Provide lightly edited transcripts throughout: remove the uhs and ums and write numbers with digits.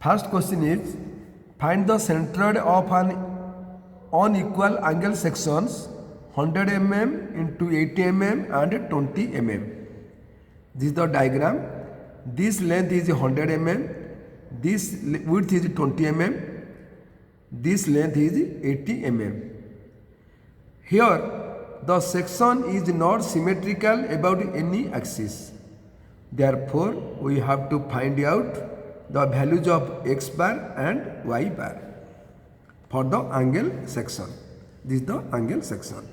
First question is, find the centroid of an unequal angle sections 100 mm into 80 mm and 20 mm. This is the diagram. This length is 100 mm, this width is 20 mm, this length is 80 mm. Here the section is not symmetrical about any axis. Therefore, we have to find out the values of x bar and y bar for the angle section. This is the angle section.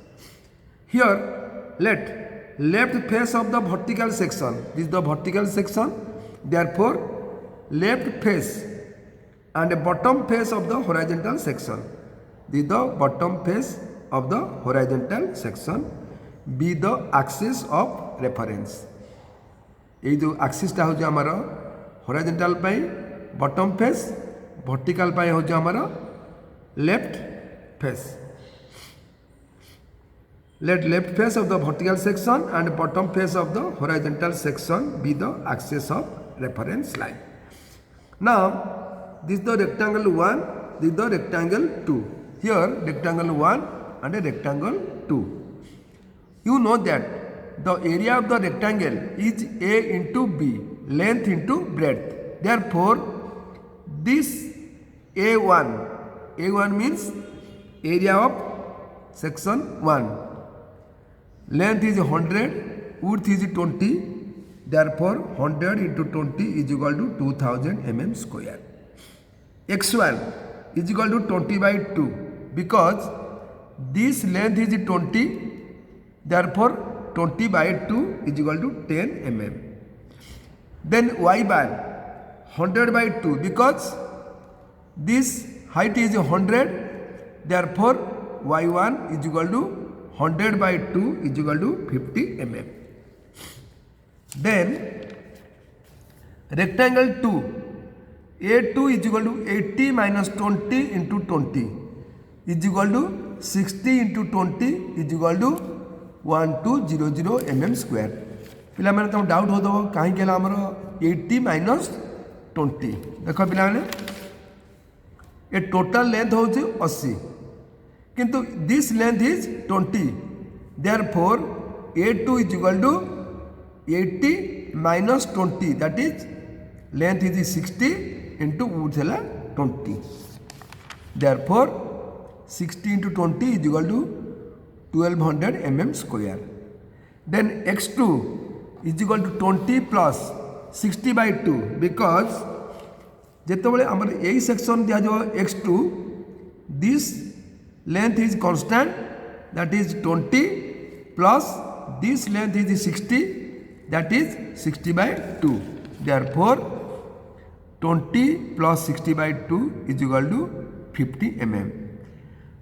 Here, let left face of the vertical section. This is the vertical section. Therefore, left face and bottom face of the horizontal section. This is the bottom face of the horizontal section. Be the axis of reference. ये जो axis टा हो जो हमारा horizontal पाई bottom face, vertical पाई हो जो हमारा left face. Let left face of the vertical section and bottom face of the horizontal section be the axis of reference line. Now, this is the rectangle 1, this is the rectangle 2. Here, rectangle 1 and a rectangle 2. You know that the area of the rectangle is A into B, length into breadth. Therefore, this A1 means area of section 1. Length is 100, width is 20. Therefore, 100 into 20 is equal to 2000 mm square. X1 is equal to 20 by 2 because this length is 20. Therefore, 20 by 2 is equal to 10 mm. Then y bar 100 by 2 because this height is 100. Therefore, y1 is equal to 100 by 2 is equal to 50 mm. Then rectangle 2, A2 is equal to 80 minus 20 into 20 is equal to 60 into 20 is equal to 1200 mm square. पिला मैंने तुम doubt हो दो कहीं के Lamar 80 minus 20 देखो पिला मैंने ये टोटल लेंथ हो जी 80 किंतु this length is 20 therefore A2 is equal to 80 minus 20 that is length is 60 into width है 20 therefore 60 into 20 is equal to 1200 mm square. Then x2 is equal to 20 plus 60 by 2 because जेतेबेले हमर AE section दिया जो x2 this length is constant that is 20 plus this length is 60 that is 60 by 2. Therefore 20 plus 60 by 2 is equal to 50 mm.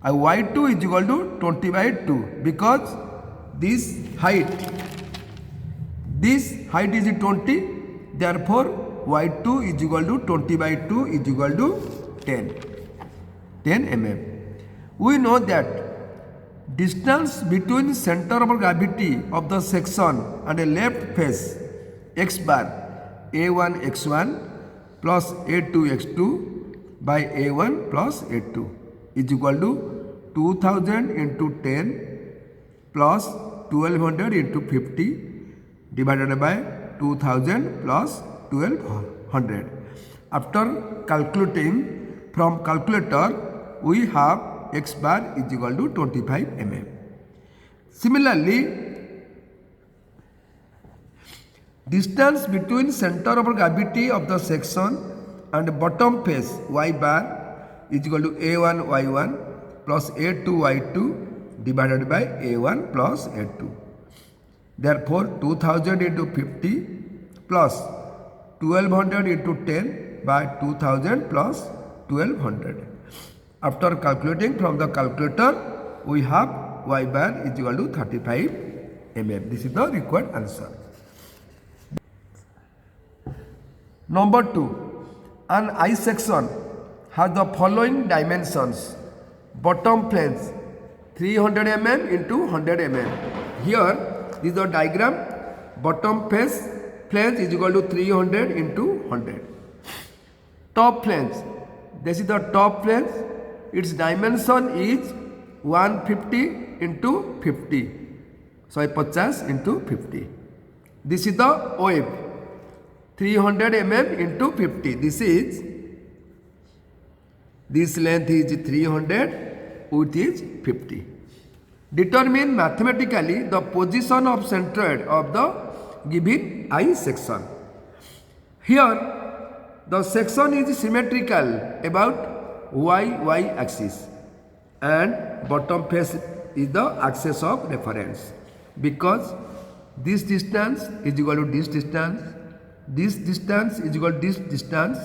y2 is equal to 20 by 2 because this height is 20. Therefore, y2 is equal to 20 by 2 is equal to 10 mm. We know that distance between center of gravity of the section and a left face x bar a1 x1 plus a2 x2 by a1 plus a2 is equal to 2000 into 10 plus 1200 into 50 divided by 2000 plus 1200. After calculating from calculator, we have x bar is equal to 25 mm. Similarly, distance between center of gravity of the section and bottom face y bar is equal to a1 y1 plus a2 y2 divided by a1 plus a2. Therefore, 2000 into 50 plus 1200 into 10 by 2000 plus 1200. After calculating from the calculator, we have y bar is equal to 35 mm. This is the required answer. Number 2. An I section has the following dimensions. Bottom flange 300 mm into 100 mm. Here, this is the diagram. Bottom face flange is equal to 300 into 100. top flange. This is the top flange. Its dimension is 150 into 50. So 50 into 50. This is the wave. 300 mm into 50. This length is 300, width is 50. Determine mathematically the position of centroid of the given I section. Here the section is symmetrical about y axis and bottom face is the axis of reference, because this distance is equal to this distance, this distance is equal to this distance,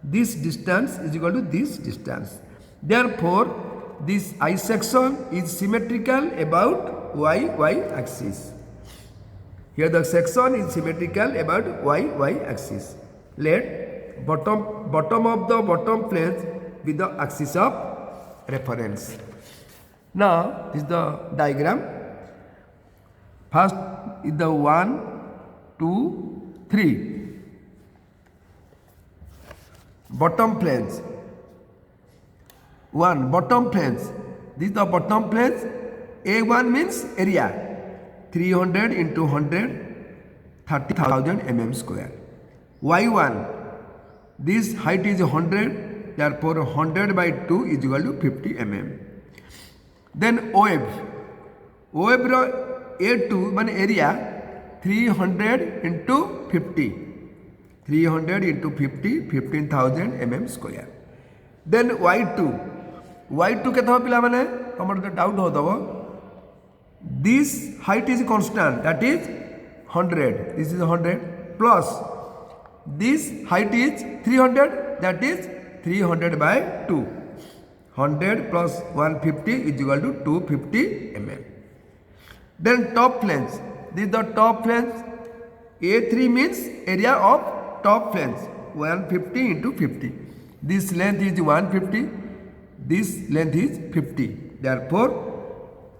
this distance is equal to this distance. Therefore, this I section is symmetrical about y axis. Here the section is symmetrical about y axis. Let bottom of the bottom plane be the axis of reference. Now this is the diagram. First is the 1, 2, 3 bottom planes. Bottom planes. This is the bottom planes. A1 means area. 300 into 100, 30,000 mm square. Y1, this height is 100, therefore 100 by 2 is equal to 50 mm. Then wave A2 means area 300 into 50. 300 into 50, 15,000 mm square. Then Y2 केते हो पिला माने हमर तो doubt होतबो. This height is constant, that is 100. This is 100 plus this height is 300, that is 300 by 2. 100 plus 150 is equal to 250 mm. Then top flange. This is the top flange. A3 means area of top flange. 150 into 50. This length is 150. This length is 50. Therefore,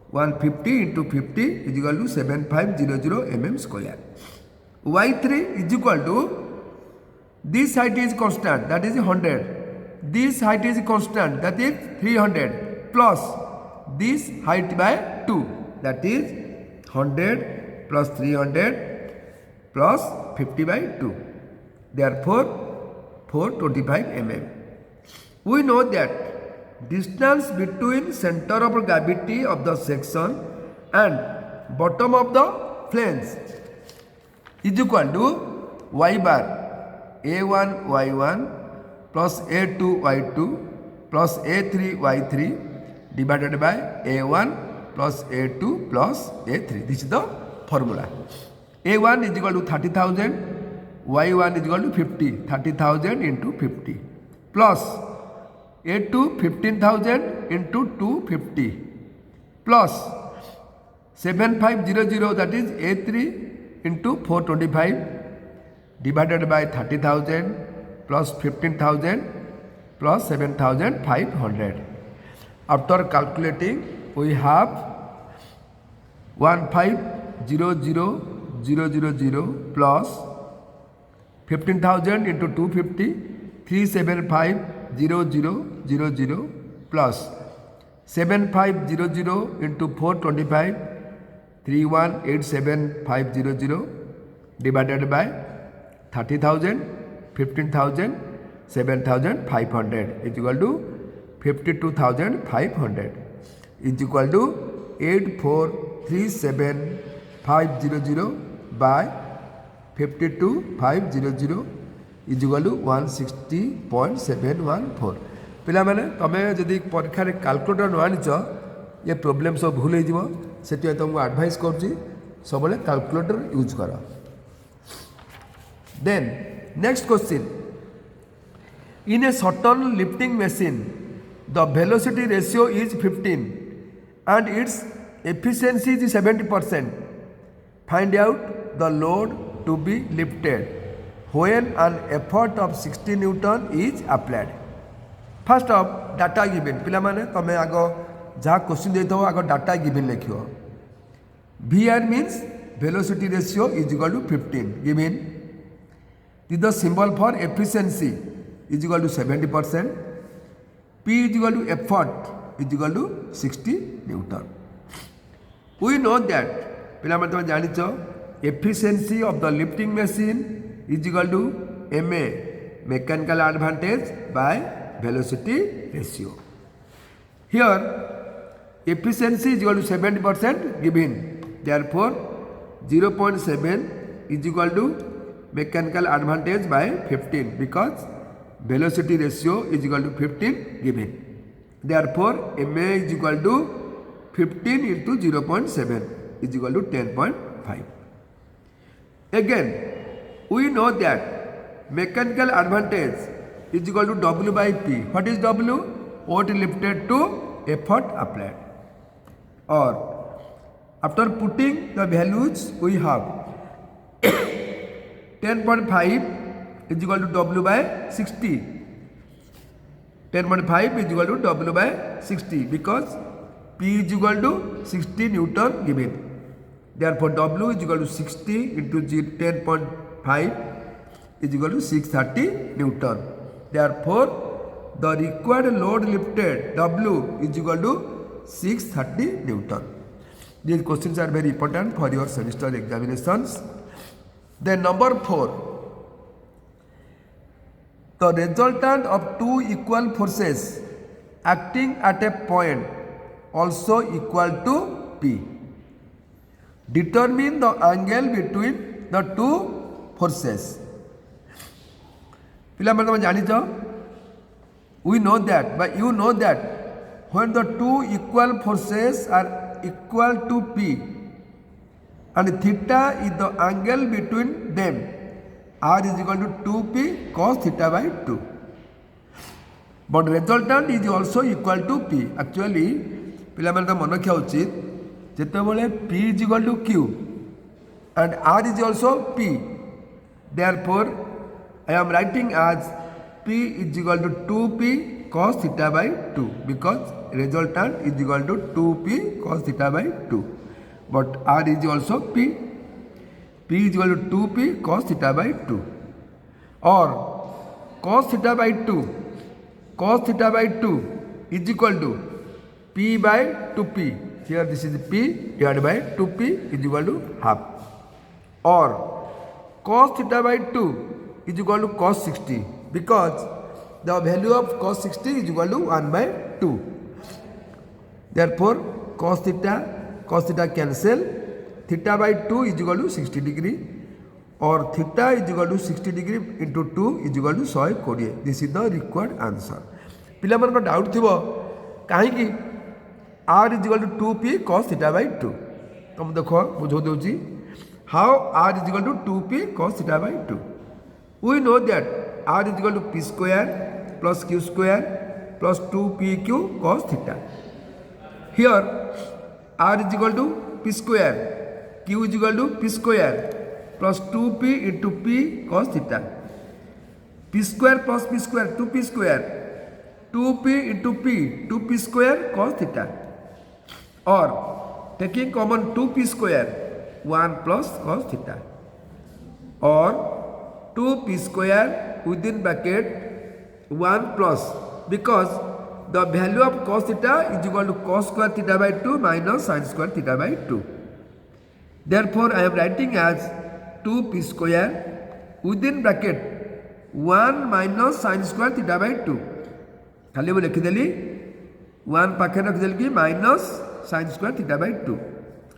150 into 50 is equal to 7500 mm square. Y3 is equal to, this height is constant, that is 100. This height is constant, that is 300 plus this height by 2, that is 100 plus 300 plus 50 by 2. Therefore, 425 mm. We know that distance between center of gravity of the section and bottom of the flange is equal to y bar A1 y1 plus A2 y2 plus A3 y3 divided by A1 plus A2 plus A3. This is the formula. A1 is equal to 30,000, y1 is equal to 50, 30,000 into 50 plus A2 15,000 into 250 plus 7500, that is A3 into 425 divided by 30,000 plus 15,000 plus 7,500. After calculating, we have 1500000 plus 15,000 into 250, 3750000 plus 7500 into 425, 3187,500 divided by 30,000, 15,000, 7,500 is equal to 52,500 is equal to 8437500 by 52,500 is equal to 160.714. पिला माने तमे जदि परीक्षा रे calculator न आनिच ये problem सब भूल हो जिवो सेति तुमको एडवाइस करछि सबले कैलकुलेटर यूज करा. Then next question, in a certain lifting machine the velocity ratio is 15 and its efficiency is 70%. Find out the load to be lifted when an effort of 60 Newton is applied. First of data given. पिला माने तमे आगो जहाँ question देथो आगो data given लिखियो. VR means velocity ratio is equal to 15 given. This is the symbol for efficiency is equal to 70%. P is equal to effort is equal to 60 Newton. We know that efficiency of the lifting machine is equal to MA, mechanical advantage by velocity ratio. Here efficiency is equal to 70% given. Therefore 0.7 is equal to mechanical advantage by 15 because velocity ratio is equal to 15 given. Therefore MA is equal to 15 into 0.7 is equal to 10.5. Again we know that mechanical advantage is equal to W by P. What is W? Weight lifted to effort applied. Or after putting the values we have 10.5 is equal to W by 60. 10.5 is equal to W by 60 because P is equal to 60 Newton given. Therefore W is equal to 60 into 10.5 is equal to 630 Newton. Therefore the required load lifted W is equal to 630 Newton. These questions are very important for your semester examinations. Then number 4. The resultant of two equal forces acting at a point also equal to P. Determine the angle between the two forces. We know that, but you know that when the two equal forces are equal to P and theta is the angle between them, R is equal to 2P cos theta by 2. But resultant is also equal to P. Actually, पिलामानका मन रखा उचित जेतेबेले P is equal to Q and R is also P. Therefore, I am writing as P is equal to 2P cos theta by 2 because resultant is equal to 2P cos theta by 2. But R is also P. P is equal to 2P cos theta by 2. Or cos theta by 2. Cos theta by 2 is equal to P by 2P. Here this is P divided by 2P is equal to half. Or cos theta by 2 is equal to cos 60 because the value of cos 60 is equal to 1 by 2. Therefore cos theta cancel. Theta by 2 is equal to 60 degree or theta is equal to 60 degree into 2 is equal to 120. This is the required answer. पिला मन को doubt थिबो काहे R is equal to 2P cos theta by 2. तुम देखो बुझो दोची how R is equal to 2P cos theta by 2. We know that R is equal to P square plus Q square plus 2PQ cos theta. Here R is equal to P square, Q is equal to P square plus 2P into P cos theta. P square plus P square 2P square, 2P into P 2P square cos theta. Or taking common 2P square 1 plus cos theta. Or 2P square within bracket 1 plus because the value of cos theta is equal to cos square theta by 2 minus sin square theta by 2. Therefore, I am writing as 2P square within bracket 1 minus sin square theta by 2. खाली वो लिखिदेली 1 पाखे रखिदेली कि minus sin square theta by 2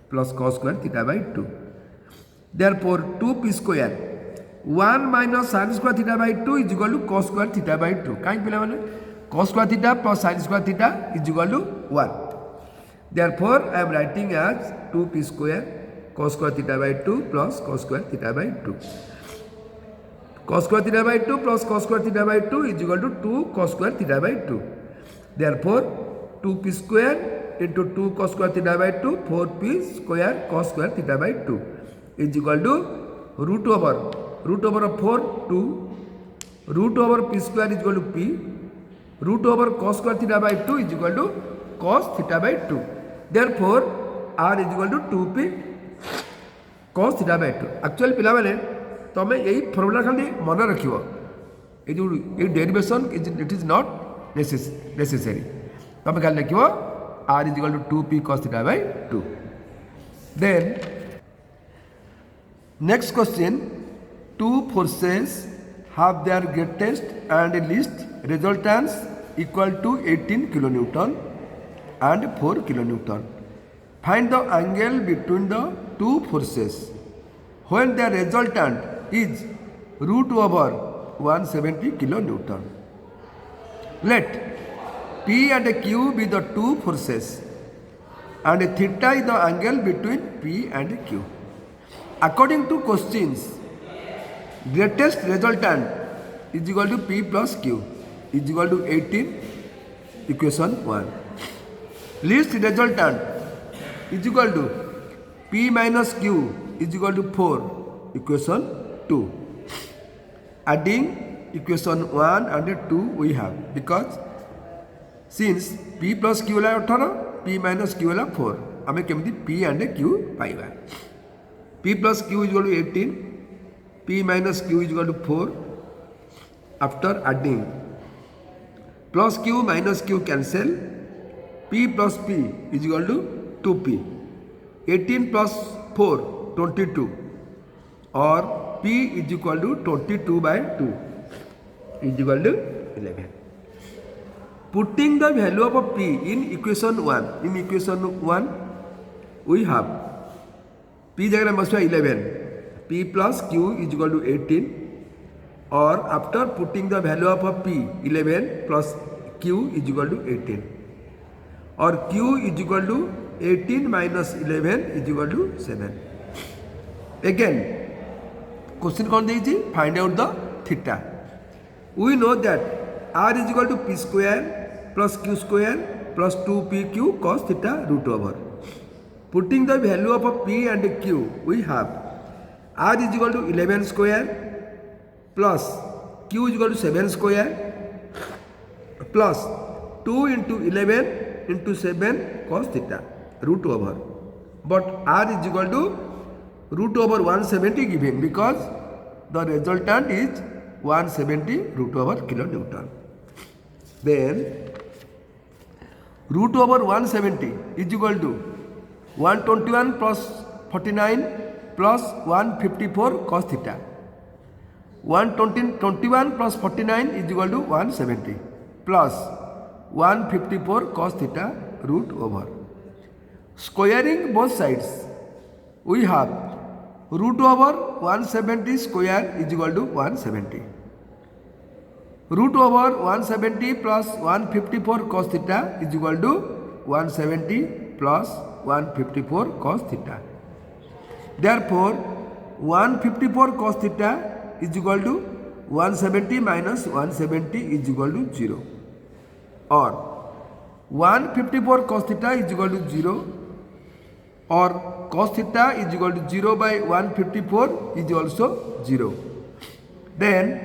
plus cos square theta by 2. Therefore, 2P square 1 minus sin square theta by 2 is equal to cos square theta by 2. कहीं पिला माने cos square theta plus sin square theta is equal to 1. Therefore, I am writing as 2P square cos square theta by 2 plus cos square theta by 2. Cos square theta by 2 plus cos square theta by 2 is equal to 2 cos square theta by 2. Therefore, 2P square into 2 cos square theta by 2, 4P square cos square theta by 2 is equal to root over of 4 2, root over P square is equal to P, root over cos square theta by 2 is equal to cos theta by 2. Therefore, R is equal to 2P cos theta by 2. Actually, पिला माने तमें यही formula खाली मन रखियो ये derivation it is not necessary तुम खाली लिख r is equal to 2p cos theta by 2. Then next question, two forces have their greatest and least resultants equal to 18 kilonewton and 4 kilonewton. Find the angle between the two forces when the resultant is root over 170 kilonewton. Let P and Q be the two forces and theta is the angle between P and Q. According to questions, greatest resultant is equal to P plus Q is equal to 18, equation 1. Least resultant is equal to P minus Q is equal to 4, equation 2. Adding equation 1 and 2 we have, because since P plus Q है 18, P minus Q है 4, हमें केमती P and Q पाइबा. P plus Q is equal to 18, P minus Q is equal to 4. After adding, plus Q minus Q cancel, P plus P is equal to 2P. 18 plus 4, 22, or P is equal to 22 by 2 is equal to 11. Putting the value of a P in equation 1, we have P जगह must 11, P plus Q is equal to 18, or after putting the value of a P 11 plus Q is equal to 18, or Q is equal to 18 minus 11 is equal to 7. Again, question कौन देगी? Find out the theta. We know that R is equal to P square plus Q square plus 2PQ cos theta root over. Putting the value of a P and Q, we have R is equal to 11 square plus Q is equal to 7 square plus 2 into 11 into 7 cos theta root over. But R is equal to root over 170 given, because the resultant is 170 root over kilonewton. Then root over 170 is equal to 121 plus 49 plus 154 cos theta. 121 plus 49 is equal to 170 plus 154 cos theta root over. Squaring both sides, we have root over 170 square is equal to 170. Root over 170 plus 154 cos theta is equal to 170 plus 154 cos theta. Therefore, 154 cos theta is equal to 170 minus 170 is equal to 0. Or 154 cos theta is equal to 0, or cos theta is equal to 0 by 154 is also 0. Then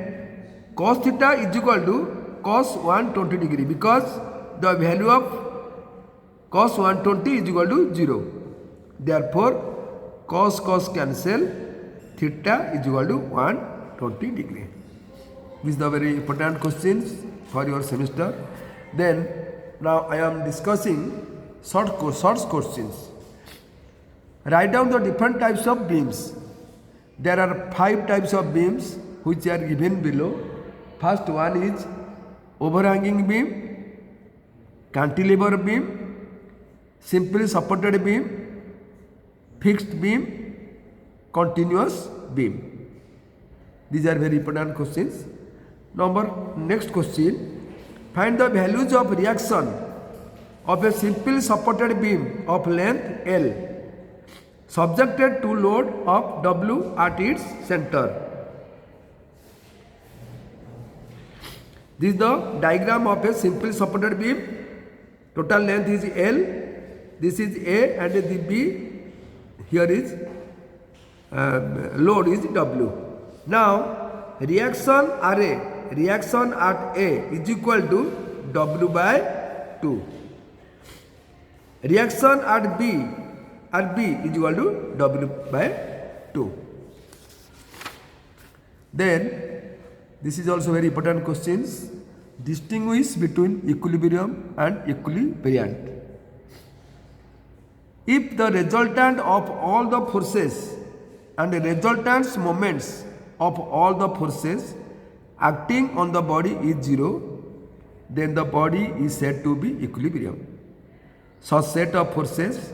cos theta is equal to cos 120 degree, because the value of cos 120 is equal to 0. Therefore, cos cancel, theta is equal to 120 degree. These are the very important questions for your semester. Then now I am discussing short questions. Write down the different types of beams. There are 5 types of beams which are given below. First one is overhanging beam, cantilever beam, simply supported beam, fixed beam, continuous beam. These are very important questions. Next question, find the values of reaction of a simple supported beam of length L subjected to load of W at its center. This is the diagram of a simple supported beam. Total length is L. This is A and the B. Here is load is W. Now reaction at A is equal to W by 2. Reaction at B is equal to W by 2. Then This is also very important questions. Distinguish between equilibrium and equilibriant. If the resultant of all the forces and the resultant's moments of all the forces acting on the body is zero, then the body is said to be equilibrium. Such set of forces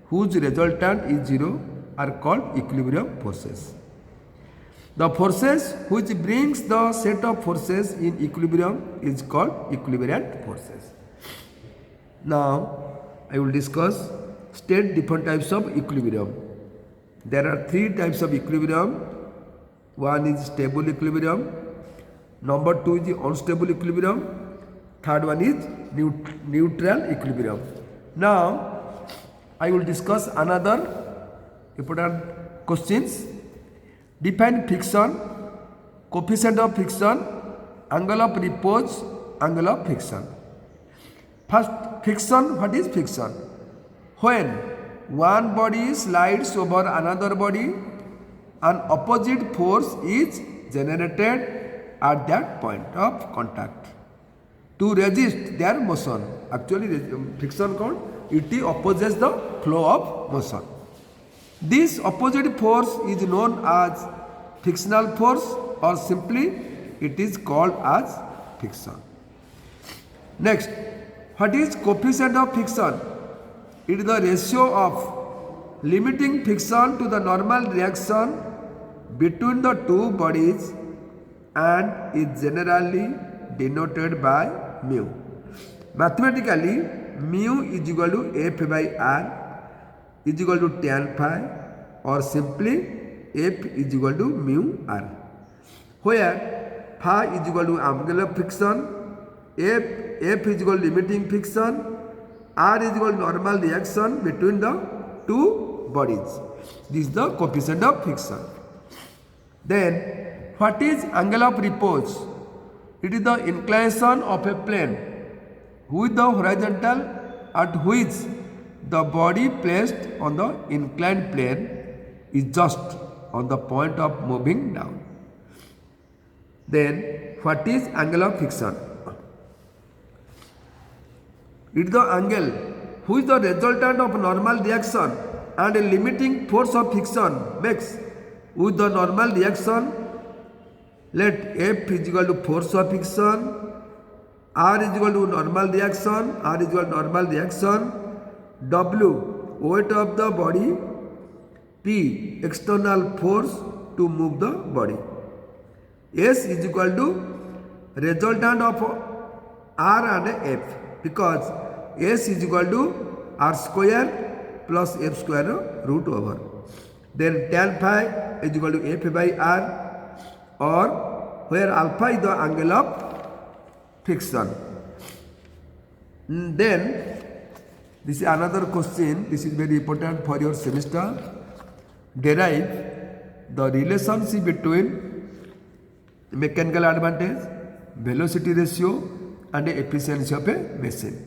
whose resultant is zero are called equilibrium forces. The forces which brings the set of forces in equilibrium is called equilibriant forces. Now I will discuss state different types of equilibrium. There are three types of equilibrium. One is stable equilibrium, number two is unstable equilibrium, third one is neutral equilibrium. Now I will discuss another important questions. Define friction, coefficient of friction, angle of repose, angle of friction. First, friction. What is friction? When one body slides over another body, an opposite force is generated at that point of contact to resist their motion. Actually, friction called it opposes the flow of motion. This opposite force is known as frictional force, or simply it is called as friction. Next, what is coefficient of friction? It is the ratio of limiting friction to the normal reaction between the two bodies and is generally denoted by mu. Mathematically, mu is equal to F by R is equal to tan phi, or simply F is equal to mu R, where phi is equal to angle of friction, F is equal to limiting friction, R is equal to normal reaction between the two bodies. This is the coefficient of friction. Then what is angle of repose? It is the inclination of a plane with the horizontal at which the body placed on the inclined plane is just on the point of moving down. Then what is angle of friction? It is the angle which the resultant of normal reaction and a limiting force of friction makes with the normal reaction. Let F is equal to force of friction, R is equal to normal reaction, R is equal to normal reaction, W weight of the body, P external force to move the body. S is equal to resultant of R and F, because S is equal to R square plus F square root over. Then tan phi is equal to F by R, or where alpha is the angle of friction. Then this is another question. This is very important for your semester. Derive the relationship between mechanical advantage, velocity ratio and the efficiency of a machine.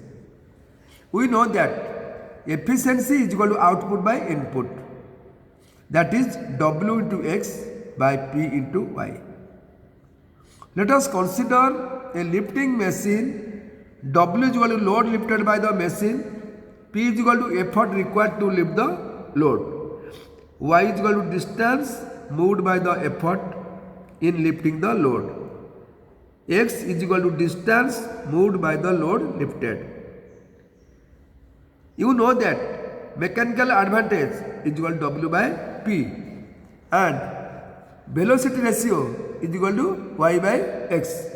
We know that efficiency is equal to output by input, that is W into X by P into Y. Let us consider a lifting machine. W is equal to load lifted by the machine, P is equal to effort required to lift the load, Y is equal to distance moved by the effort in lifting the load, X is equal to distance moved by the load lifted. You know that mechanical advantage is equal to W by P and velocity ratio is equal to Y by X.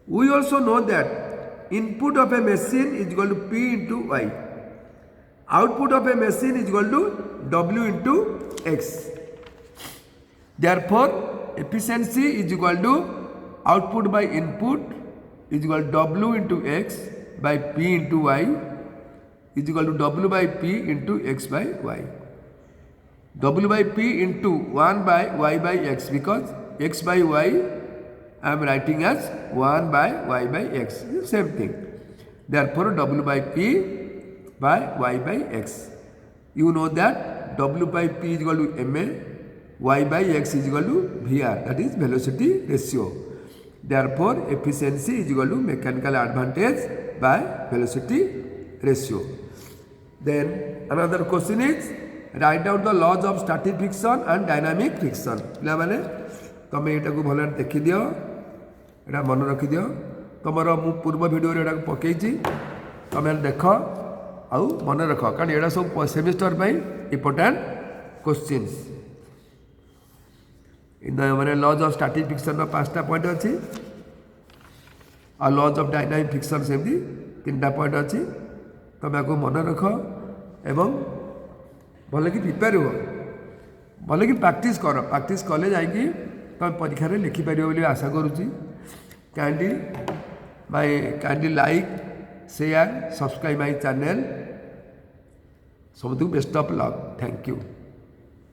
We also know that input of a machine is equal to P into Y. Output of a machine is equal to W into X. Therefore, efficiency is equal to output by input is equal to W into X by P into Y is equal to W by P into X by Y. W by P into 1 by Y by X, because X by Y I am writing as 1 by Y by X. Same thing. Therefore, W by P by Y by X. You know that W by P is equal to MA, Y by X is equal to VR, that is velocity ratio. Therefore, efficiency is equal to mechanical advantage by velocity ratio. Then another question is write down the laws of static friction and dynamic friction. पिला माने तमे एटा को भल देखि दियो, एटा मन रखि दियो. तमरो मु पूर्व वीडियो रे एटा पकेइची, तमे देख आउ मन रख, कारण एटा सब सेमिस्टर पई इंपोर्टेंट क्वेश्चंस. इन द माने लॉज ऑफ स्टैटिक फ्रिक्शन रो पांचटा पॉइंट अछि आ लॉज ऑफ डायनामिक फ्रिक्शन सेमती तीनटा पॉइंट अछि. तमे को मन रख एवं भले कि प्रिपेयर हो, भले कि प्रैक्टिस कर. प्रैक्टिस कले जाइकी तुम परीक्षा रे लिखि पारियो बोली आशा करूची. Kindly like share subscribe my channel. सबको best of luck. Thank you.